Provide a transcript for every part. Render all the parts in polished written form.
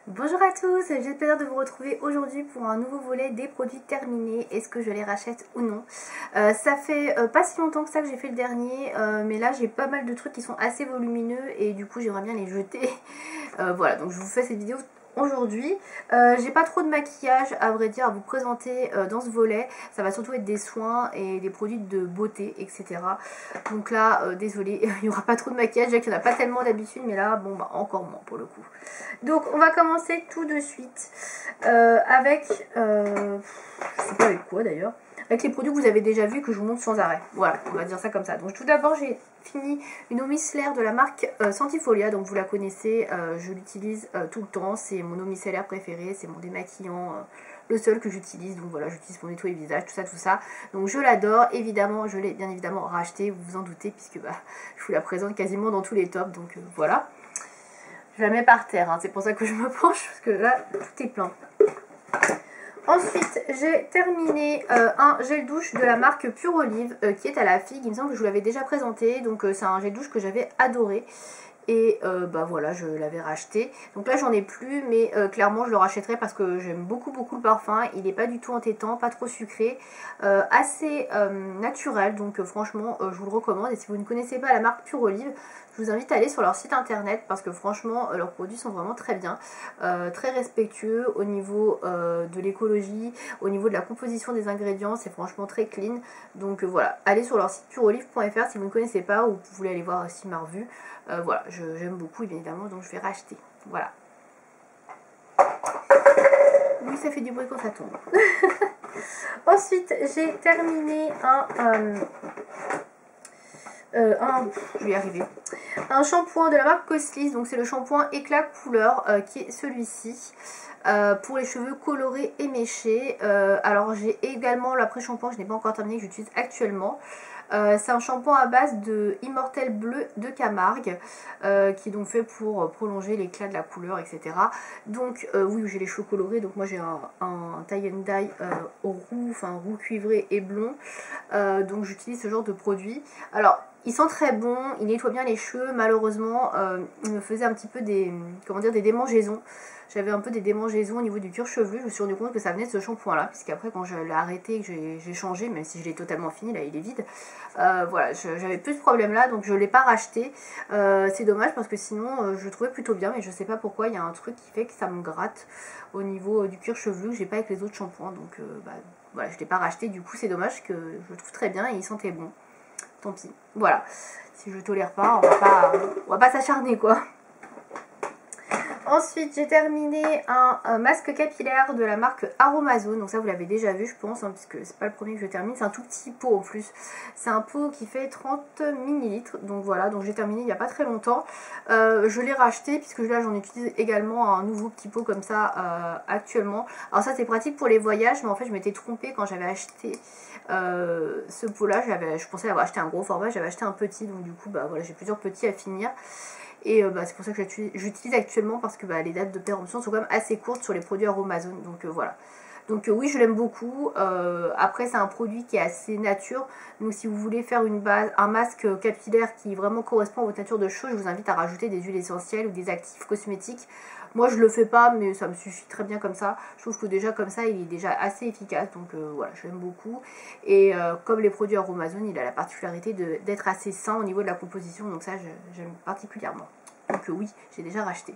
Bonjour à tous, j'ai le plaisir de vous retrouver aujourd'hui pour un nouveau volet des produits terminés. Est-ce que je les rachète ou non? Ça fait pas si longtemps que ça que j'ai fait le dernier, mais là j'ai pas mal de trucs qui sont assez volumineux et du coup j'aimerais bien les jeter. Voilà, donc je vous fais cette vidéo aujourd'hui. J'ai pas trop de maquillage à vrai dire à vous présenter dans ce volet. Ça va surtout être des soins et des produits de beauté, etc. Donc là, désolée, il n'y aura pas trop de maquillage, déjà qu'il n'y en a pas tellement d'habitude, mais là, bon, bah, encore moins pour le coup. Donc on va commencer tout de suite avec, je sais pas avec quoi d'ailleurs, avec les produits que vous avez déjà vus que je vous montre sans arrêt. Voilà, on va dire ça comme ça. Donc tout d'abord j'ai fini une eau micellaire de la marque Sentifolia, donc vous la connaissez, je l'utilise tout le temps, c'est mon eau micellaire préférée, c'est mon démaquillant, le seul que j'utilise, donc voilà, j'utilise pour nettoyer le visage, tout ça, donc je l'adore, évidemment, je l'ai bien évidemment racheté, vous vous en doutez, puisque bah, je vous la présente quasiment dans tous les tops, donc voilà. Je la mets par terre, hein, c'est pour ça que je me penche, parce que là, tout est plein. Ensuite, j'ai terminé un gel douche de la marque Pure Olive qui est à la figue. Il me semble que je vous l'avais déjà présenté. Donc c'est un gel douche que j'avais adoré. Et bah voilà, je l'avais racheté. Donc là j'en ai plus, mais clairement je le rachèterai parce que j'aime beaucoup le parfum. Il n'est pas du tout entêtant, pas trop sucré, assez naturel. Donc franchement je vous le recommande. Et si vous ne connaissez pas la marque Pure Olive, je vous invite à aller sur leur site internet parce que franchement leurs produits sont vraiment très bien, très respectueux au niveau de l'écologie, au niveau de la composition des ingrédients, c'est franchement très clean. Donc voilà, allez sur leur site pureolive.fr si vous ne connaissez pas ou vous voulez aller voir aussi ma revue. Voilà, j'aime beaucoup évidemment, donc je vais racheter. Voilà. Oui, ça fait du bruit quand ça tombe. Ensuite, j'ai terminé je vais y arriver. Un shampoing de la marque Coslis, donc c'est le shampoing éclat couleur qui est celui-ci. Pour les cheveux colorés et méchés. Alors j'ai également l'après-shampoing que je n'ai pas encore terminé, que j'utilise actuellement. C'est un shampoing à base de Immortel Bleu de Camargue qui est donc fait pour prolonger l'éclat de la couleur, etc. Donc oui, j'ai les cheveux colorés, donc moi j'ai un tie and dye au roux, enfin roux cuivré et blond, donc j'utilise ce genre de produit. Alors il sent très bon, il nettoie bien les cheveux. Malheureusement il me faisait un petit peu des, comment dire, des démangeaisons. J'avais un peu des démangeaisons au niveau du cuir chevelu. Je me suis rendu compte que ça venait de ce shampoing là, puisqu'après quand je l'ai arrêté et que j'ai changé, même si je l'ai totalement fini, là il est vide, voilà, j'avais plus ce problème là, donc je ne l'ai pas racheté. C'est dommage parce que sinon je le trouvais plutôt bien, mais je sais pas pourquoi, il y a un truc qui fait que ça me gratte au niveau du cuir chevelu que j'ai pas avec les autres shampoings, donc bah, voilà, je ne l'ai pas racheté. Du coup c'est dommage, que je le trouve très bien et il sentait bon. Tant pis, voilà, si je tolère pas, on va pas s'acharner quoi. Ensuite, j'ai terminé un masque capillaire de la marque Aromazone. Donc ça, vous l'avez déjà vu, je pense, hein, puisque c'est pas le premier que je termine. C'est un tout petit pot en plus. C'est un pot qui fait 30 ml. Donc voilà, donc j'ai terminé il n'y a pas très longtemps. Je l'ai racheté, puisque là, j'en utilise également un nouveau petit pot comme ça actuellement. Alors ça, c'est pratique pour les voyages, mais en fait, je m'étais trompée quand j'avais acheté ce pot là. Je pensais avoir acheté un gros format, j'avais acheté un petit. Donc du coup, bah voilà, j'ai plusieurs petits à finir. Et bah, c'est pour ça que j'utilise actuellement, parce que bah, les dates de péremption sont quand même assez courtes sur les produits Aromazone. Donc voilà. Donc oui, je l'aime beaucoup. Après, c'est un produit qui est assez nature. Donc si vous voulez faire une base, un masque capillaire qui vraiment correspond à votre nature de cheveux, je vous invite à rajouter des huiles essentielles ou des actifs cosmétiques. Moi, je le fais pas, mais ça me suffit très bien comme ça. Je trouve que déjà comme ça, il est déjà assez efficace. Donc voilà, je l'aime beaucoup. Et comme les produits Aromazone, il a la particularité d'être assez sain au niveau de la composition. Donc ça, j'aime particulièrement. Donc oui, j'ai déjà racheté.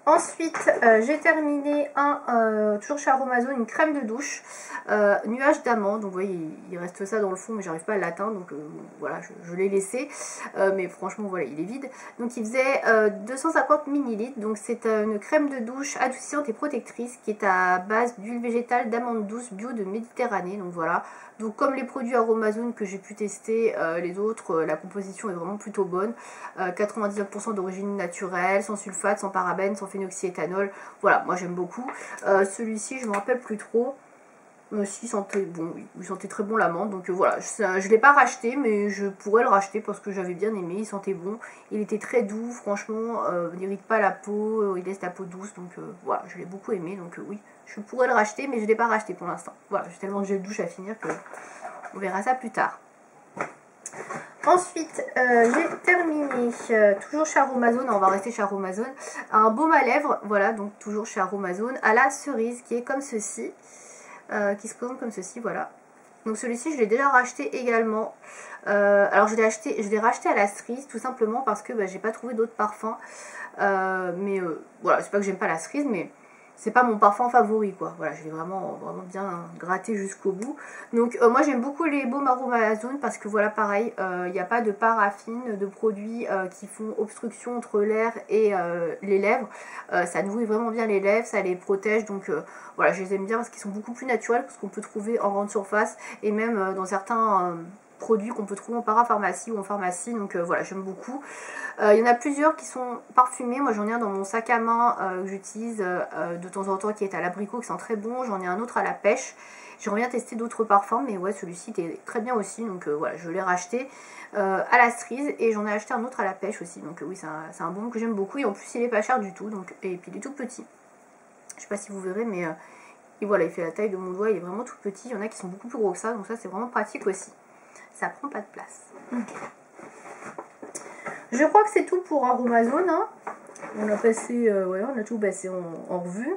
Ensuite, j'ai terminé toujours chez Aromazone, une crème de douche nuage d'amande. Donc vous voyez, il reste ça dans le fond, mais j'arrive pas à l'atteindre, donc voilà, je l'ai laissé. Mais franchement, voilà, il est vide. Donc il faisait 250 ml. Donc c'est une crème de douche adoucissante et protectrice qui est à base d'huile végétale d'amande douce bio de Méditerranée. Donc voilà. Donc comme les produits Aromazone que j'ai pu tester, les autres, la composition est vraiment plutôt bonne. 99% d'origine naturelle, sans sulfate, sans parabènes, sans phénoxyéthanol. Voilà, moi j'aime beaucoup. Celui-ci, je ne me rappelle plus trop. Si, il sentait bon, oui, il sentait très bon l'amande. Donc voilà, je ne l'ai pas racheté, mais je pourrais le racheter parce que j'avais bien aimé. Il sentait bon. Il était très doux, franchement. Il n'irrite pas la peau, il laisse la peau douce. Donc voilà, je l'ai beaucoup aimé. Donc oui, je pourrais le racheter, mais je ne l'ai pas racheté pour l'instant. Voilà, j'ai tellement de gel douche à finir que on verra ça plus tard. Ensuite, j'ai terminé, toujours chez Aromazone, on va rester chez Aromazone, un baume à lèvres, voilà, donc toujours chez Aromazone, à la cerise, qui est comme ceci, qui se présente comme ceci, voilà. Donc celui-ci, je l'ai déjà racheté également. Alors je l'ai racheté à la cerise, tout simplement parce que j'ai pas trouvé d'autres parfums. Voilà, c'est pas que j'aime pas la cerise, mais c'est pas mon parfum favori, quoi. Voilà, je l'ai vraiment bien gratté jusqu'au bout. Donc moi j'aime beaucoup les baumes Aromazone parce que voilà, pareil, il n'y a pas de paraffine, de produits qui font obstruction entre l'air et les lèvres. Ça nourrit vraiment bien les lèvres, ça les protège, donc voilà, je les aime bien parce qu'ils sont beaucoup plus naturels que ce qu'on peut trouver en grande surface et même dans certains produits qu'on peut trouver en parapharmacie ou en pharmacie, donc voilà, j'aime beaucoup. Il y en a plusieurs qui sont parfumés, moi j'en ai un dans mon sac à main que j'utilise de temps en temps qui est à l'abricot, qui sent très bon, j'en ai un autre à la pêche. J'aimerais bien tester d'autres parfums, mais ouais, celui-ci était très bien aussi, donc voilà, je l'ai racheté à la cerise et j'en ai acheté un autre à la pêche aussi, donc oui, c'est un baume que j'aime beaucoup et en plus il est pas cher du tout, donc, et puis il est tout petit. Je sais pas si vous verrez, mais et voilà, il fait la taille de mon doigt, il est vraiment tout petit, il y en a qui sont beaucoup plus gros que ça, donc ça c'est vraiment pratique aussi. Ça prend pas de place. Je crois que c'est tout pour Aromazone, hein. On a passé, ouais, on a tout passé en revue.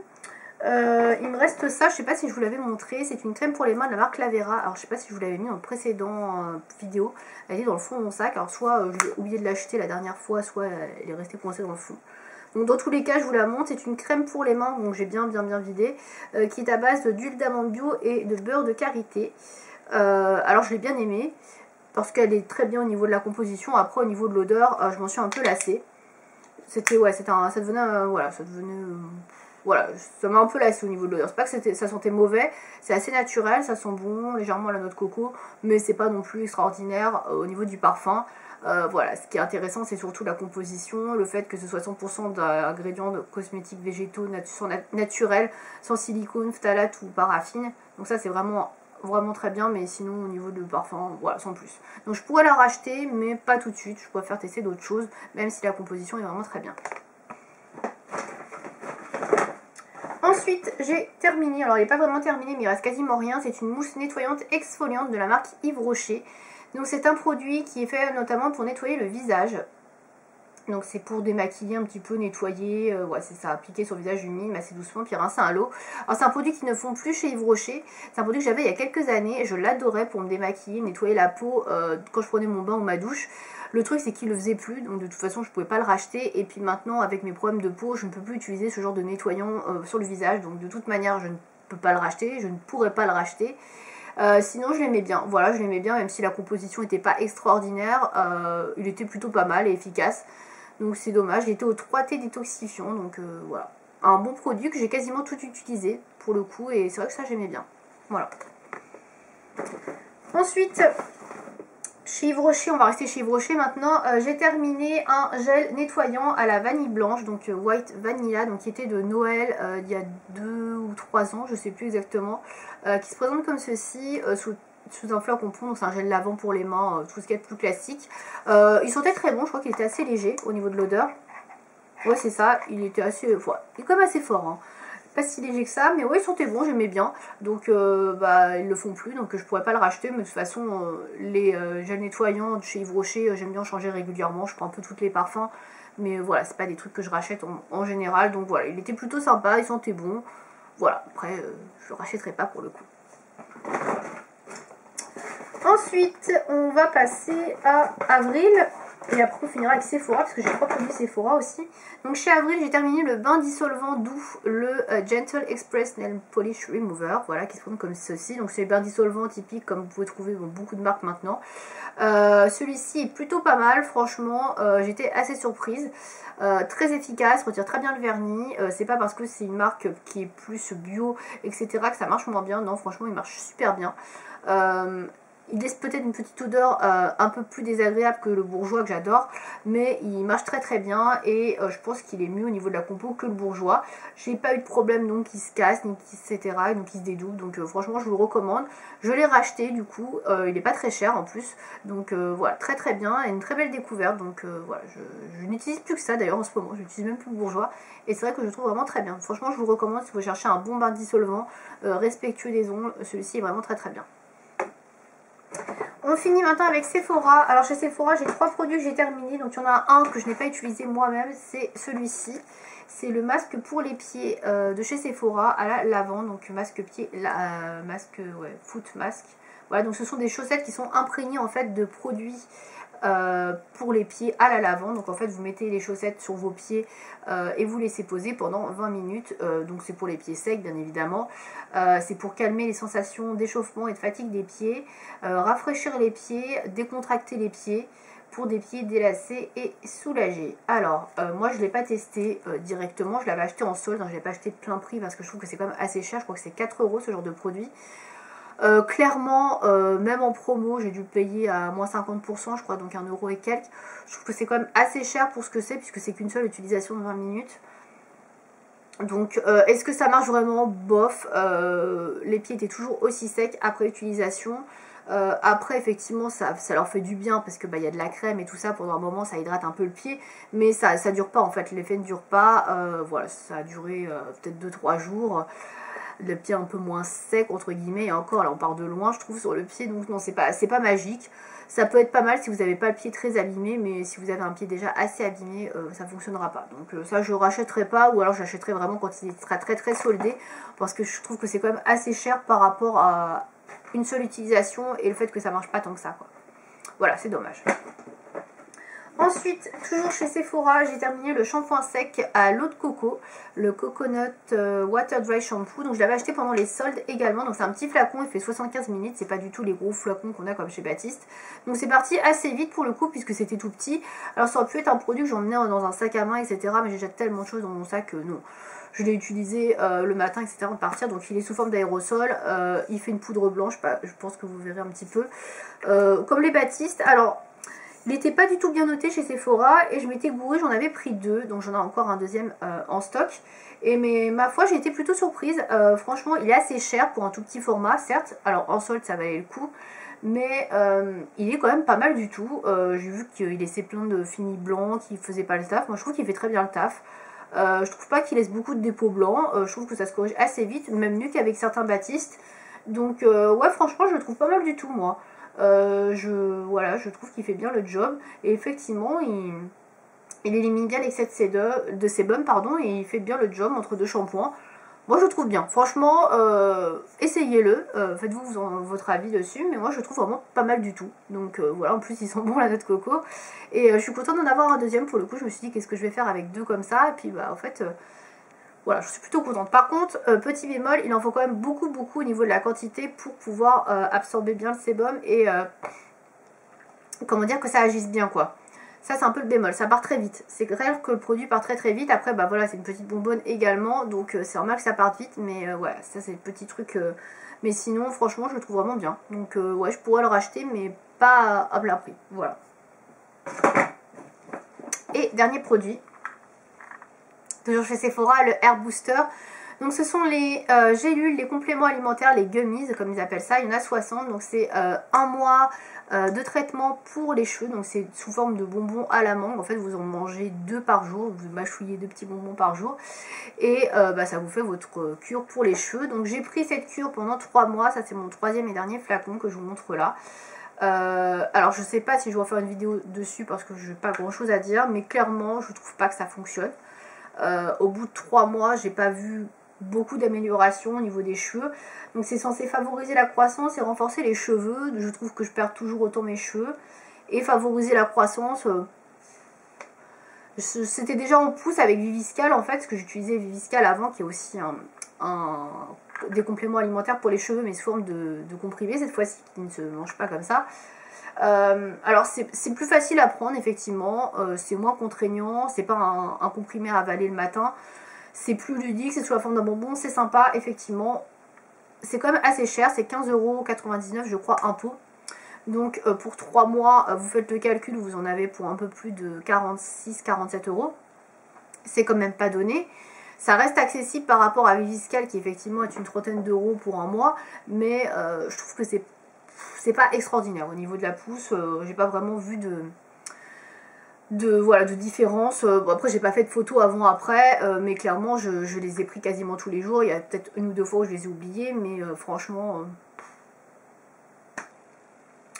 Il me reste ça, je sais pas si je vous l'avais montré, c'est une crème pour les mains de la marque Lavera. Alors je sais pas si je vous l'avais mis dans le précédent vidéo, elle est dans le fond de mon sac, alors soit j'ai oublié de l'acheter la dernière fois, soit elle est restée coincée dans le fond. Donc dans tous les cas je vous la montre, c'est une crème pour les mains, donc j'ai bien vidé, qui est à base d'huile d'amande bio et de beurre de karité. Alors je l'ai bien aimée, parce qu'elle est très bien au niveau de la composition. Après au niveau de l'odeur, je m'en suis un peu lassée. C'était, ouais, ça devenait, voilà, ça m'a un peu lassée au niveau de l'odeur. C'est pas que ça sentait mauvais, c'est assez naturel, ça sent bon, légèrement à la noix de coco, mais c'est pas non plus extraordinaire au niveau du parfum. Voilà, ce qui est intéressant, c'est surtout la composition, le fait que ce soit 100% d'ingrédients de cosmétiques végétaux naturels, sans silicone, phtalate ou paraffine. Donc ça, c'est vraiment très bien, mais sinon au niveau de parfum, voilà, sans plus. Donc je pourrais la racheter, mais pas tout de suite, je préfère tester d'autres choses, même si la composition est vraiment très bien. Ensuite, j'ai terminé, alors il n'est pas vraiment terminé, mais il reste quasiment rien, c'est une mousse nettoyante exfoliante de la marque Yves Rocher. Donc c'est un produit qui est fait notamment pour nettoyer le visage. Donc c'est pour démaquiller un petit peu, nettoyer, ouais, c'est ça, appliquer sur le visage humide, assez doucement, puis rincer à l'eau. Alors c'est un produit qui ne font plus chez Yves Rocher, c'est un produit que j'avais il y a quelques années, et je l'adorais pour me démaquiller, nettoyer la peau quand je prenais mon bain ou ma douche. Le truc c'est qu'il ne le faisait plus, donc de toute façon je ne pouvais pas le racheter, et puis maintenant avec mes problèmes de peau, je ne peux plus utiliser ce genre de nettoyant sur le visage, donc de toute manière je ne peux pas le racheter, je ne pourrais pas le racheter. Sinon je l'aimais bien, voilà, je l'aimais bien, même si la composition n'était pas extraordinaire, il était plutôt pas mal et efficace. Donc c'est dommage, il était au 3T détoxifiant, donc voilà. Un bon produit que j'ai quasiment tout utilisé pour le coup, et c'est vrai que ça j'aimais bien. Voilà. Ensuite, chez Yves Rocher, on va rester chez Yves Rocher maintenant, j'ai terminé un gel nettoyant à la vanille blanche, donc White Vanilla, donc qui était de Noël il y a 2 ou 3 ans, je sais plus exactement, qui se présente comme ceci, sous un flacon pont, donc c'est un gel lavant pour les mains, tout ce qui est plus classique. Il sentait très bon, je crois qu'il était assez léger au niveau de l'odeur. Ouais, c'est ça, il était assez, il est quand même assez fort, hein. Pas si léger que ça, mais ouais, il sentait bon, j'aimais bien. Donc ils le font plus, donc je pourrais pas le racheter, mais de toute façon les gels nettoyants de chez Yves Rocher, j'aime bien changer régulièrement, je prends un peu tous les parfums, mais voilà, c'est pas des trucs que je rachète en général. Donc voilà, il était plutôt sympa, il sentait bon. Voilà, après je le rachèterai pas pour le coup. Ensuite, on va passer à Avril. Et après on finira avec Sephora, parce que j'ai 3 produits Sephora aussi. Donc chez Avril, j'ai terminé le bain dissolvant doux, le Gentle Express Nail Polish Remover, voilà, qui se présente comme ceci. Donc c'est le bain dissolvant typique, comme vous pouvez trouver dans beaucoup de marques maintenant. Celui-ci est plutôt pas mal, franchement, j'étais assez surprise. Très efficace, retire très bien le vernis. C'est pas parce que c'est une marque qui est plus bio, etc., que ça marche moins bien. Non, franchement, il marche super bien. Il laisse peut-être une petite odeur un peu plus désagréable que le bourgeois que j'adore, mais il marche très très bien et je pense qu'il est mieux au niveau de la compo que le bourgeois. J'ai pas eu de problème donc qui se casse, ni qui etc., donc qui se dédouble, donc franchement je vous le recommande. Je l'ai racheté du coup, il est pas très cher en plus, donc voilà, très très bien, et une très belle découverte, donc voilà, je n'utilise plus que ça d'ailleurs en ce moment, je n'utilise même plus le bourgeois, et c'est vrai que je le trouve vraiment très bien. Franchement je vous le recommande si vous cherchez un bon bain dissolvant, respectueux des ongles, celui-ci est vraiment très très bien. On finit maintenant avec Sephora. Alors chez Sephora, j'ai 3 produits que j'ai terminés. Donc il y en a un que je n'ai pas utilisé moi-même, c'est celui-ci. C'est le masque pour les pieds de chez Sephora à la lavande. Donc masque pied, foot mask. Voilà, donc ce sont des chaussettes qui sont imprégnées en fait de produits pour les pieds à la lavande. Donc en fait vous mettez les chaussettes sur vos pieds et vous laissez poser pendant 20 minutes. Donc c'est pour les pieds secs bien évidemment. C'est pour calmer les sensations d'échauffement et de fatigue des pieds, rafraîchir les pieds, décontracter les pieds pour des pieds délacés et soulagés. Alors moi je ne l'ai pas testé directement, je l'avais acheté en solde, donc je ne l'ai pas acheté plein prix parce que je trouve que c'est quand même assez cher. Je crois que c'est 4 € ce genre de produit. Clairement, même en promo, j'ai dû payer à moins 50%, je crois, donc 1 € et quelques. Je trouve que c'est quand même assez cher pour ce que c'est, puisque c'est qu'une seule utilisation de 20 minutes. Donc, est-ce que ça marche vraiment? Bof. Les pieds étaient toujours aussi secs après utilisation. Après, effectivement, ça leur fait du bien, parce que y a de la crème et tout ça, pendant un moment, ça hydrate un peu le pied. Mais ça dure pas, en fait, l'effet ne dure pas. Voilà, ça a duré peut-être 2-3 jours. Le pied un peu moins sec entre guillemets, et encore là on part de loin je trouve sur le pied, donc non c'est pas magique. Ça peut être pas mal si vous n'avez pas le pied très abîmé, mais si vous avez un pied déjà assez abîmé, ça fonctionnera pas. Donc ça je rachèterai pas, ou alors j'achèterai vraiment quand il sera très très soldé, parce que je trouve que c'est quand même assez cher par rapport à une seule utilisation et le fait que ça marche pas tant que ça quoi. Voilà, c'est dommage. Ensuite, toujours chez Sephora, j'ai terminé le shampoing sec à l'eau de coco, le Coconut Water Dry Shampoo. Donc je l'avais acheté pendant les soldes également. Donc c'est un petit flacon, il fait 75 ml, c'est pas du tout les gros flacons qu'on a comme chez Baptiste. Donc c'est parti assez vite pour le coup puisque c'était tout petit. Alors ça aurait pu être un produit que j'emmenais dans un sac à main, etc. Mais j'ai déjà tellement de choses dans mon sac que non. Je l'ai utilisé le matin, etc. avant de partir. Donc il est sous forme d'aérosol, il fait une poudre blanche, je pense que vous verrez un petit peu. Comme les Baptiste, alors... il n'était pas du tout bien noté chez Sephora et je m'étais gourée, j'en avais pris 2, donc j'en ai encore un deuxième en stock. Mais ma foi, j'ai été plutôt surprise. Franchement, il est assez cher pour un tout petit format, certes. Alors en solde, ça valait le coup, mais il est quand même pas mal du tout. J'ai vu qu'il laissait plein de finis blancs qui faisaient pas le taf. Moi, je trouve qu'il fait très bien le taf. Je trouve pas qu'il laisse beaucoup de dépôts blancs. Je trouve que ça se corrige assez vite, même mieux qu'avec certains Baptiste. Donc ouais, franchement, je le trouve pas mal du tout, moi. Voilà, je trouve qu'il fait bien le job et effectivement il élimine bien l'excès de sébum pardon, et il fait bien le job entre deux shampoings. Moi je le trouve bien, franchement essayez-le, faites-vous votre avis dessus, mais moi je le trouve vraiment pas mal du tout. Donc voilà, en plus il sent bon la noix de coco et je suis contente d'en avoir un deuxième. Pour le coup je me suis dit qu'est-ce que je vais faire avec deux comme ça, et puis en fait voilà, je suis plutôt contente. Par contre, petit bémol, il en faut quand même beaucoup au niveau de la quantité pour pouvoir absorber bien le sébum et comment dire, que ça agisse bien quoi. Ça c'est un peu le bémol, ça part très vite. C'est vrai que le produit part très vite. Après voilà, c'est une petite bonbonne également, donc c'est normal que ça parte vite, mais ouais, ça c'est le petit truc. Mais sinon, franchement, je le trouve vraiment bien. Donc ouais, je pourrais le racheter, mais pas à plein prix. Voilà. Et dernier produit. Toujours chez Sephora, le Hair Booster. Donc ce sont les gélules, les compléments alimentaires, les gummies comme ils appellent ça. Il y en a 60, donc c'est un mois de traitement pour les cheveux. Donc c'est sous forme de bonbons à la mangue. En fait vous en mangez 2 par jour, vous mâchouillez 2 petits bonbons par jour. Et ça vous fait votre cure pour les cheveux. Donc j'ai pris cette cure pendant 3 mois, ça c'est mon 3e et dernier flacon que je vous montre là. Alors je sais pas si je vais faire une vidéo dessus parce que je n'ai pas grand chose à dire, mais clairement je trouve pas que ça fonctionne. Au bout de 3 mois, j'ai pas vu beaucoup d'amélioration au niveau des cheveux. Donc c'est censé favoriser la croissance et renforcer les cheveux. Je trouve que je perds toujours autant mes cheveux. Et favoriser la croissance, c'était déjà en pouce avec Viviscal en fait, parce que j'utilisais Viviscal avant, qui est aussi des compléments alimentaires pour les cheveux, mais sous forme de comprimés cette fois-ci, qui ne se mange pas comme ça. Alors c'est plus facile à prendre effectivement, c'est moins contraignant, c'est pas un comprimé à avaler le matin, c'est plus ludique, c'est sous la forme d'un bonbon, c'est sympa effectivement. C'est quand même assez cher, c'est 15,99 € je crois un pot. Donc pour 3 mois, vous faites le calcul, vous en avez pour un peu plus de 46-47 €. C'est quand même pas donné. Ça reste accessible par rapport à Viviscal qui effectivement est une trentaine d'euros pour un mois, mais je trouve que c'est pas extraordinaire au niveau de la pousse. J'ai pas vraiment vu de différence. Bon, après j'ai pas fait de photos avant après, mais clairement je les ai pris quasiment tous les jours. Il y a peut-être 1 ou 2 fois où je les ai oubliés, mais franchement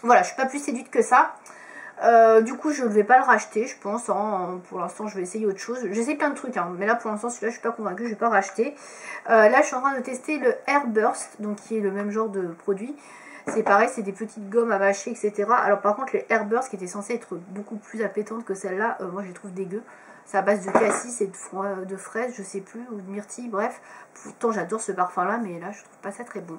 Voilà, je suis pas plus séduite que ça. Du coup je ne vais pas le racheter je pense, hein. Pour l'instant je vais essayer autre chose, j'essaie plein de trucs hein. Mais là pour l'instant celui-là je suis pas convaincue, je vais pas racheter. Là je suis en train de tester le Airburst, donc qui est le même genre de produit. C'est pareil, c'est des petites gommes à mâcher etc. Alors par contre les Airburst qui étaient censées être beaucoup plus appétantes que celle-là, moi je les trouve dégueu. C'est à base de cassis et de fraises, je sais plus, ou de myrtille, bref. Pourtant j'adore ce parfum là, mais là je trouve pas ça très bon.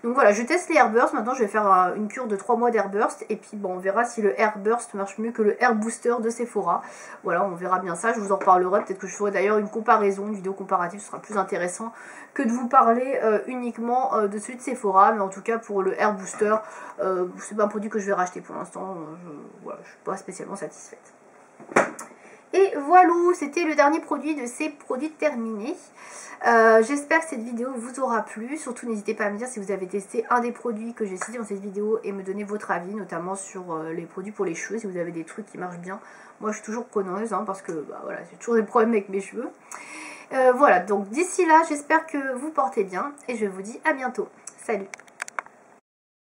Donc voilà, je teste les Airburst. Maintenant, je vais faire une cure de 3 mois d'Airburst. Et puis, bon, on verra si le Airburst marche mieux que le Air Booster de Sephora. Voilà, on verra bien ça. Je vous en reparlerai. Peut-être que je ferai d'ailleurs une comparaison, une vidéo comparative. Ce sera plus intéressant que de vous parler uniquement de celui de Sephora. Mais en tout cas, pour le Air Booster, c'est pas un produit que je vais racheter pour l'instant. Voilà, je suis pas spécialement satisfaite. Et voilà, c'était le dernier produit de ces produits terminés. J'espère que cette vidéo vous aura plu. Surtout n'hésitez pas à me dire si vous avez testé un des produits que j'ai cités dans cette vidéo et me donner votre avis, notamment sur les produits pour les cheveux, si vous avez des trucs qui marchent bien. Moi je suis toujours preneuse hein, parce que bah, voilà, j'ai toujours des problèmes avec mes cheveux. Voilà, donc d'ici là j'espère que vous portez bien et je vous dis à bientôt. Salut!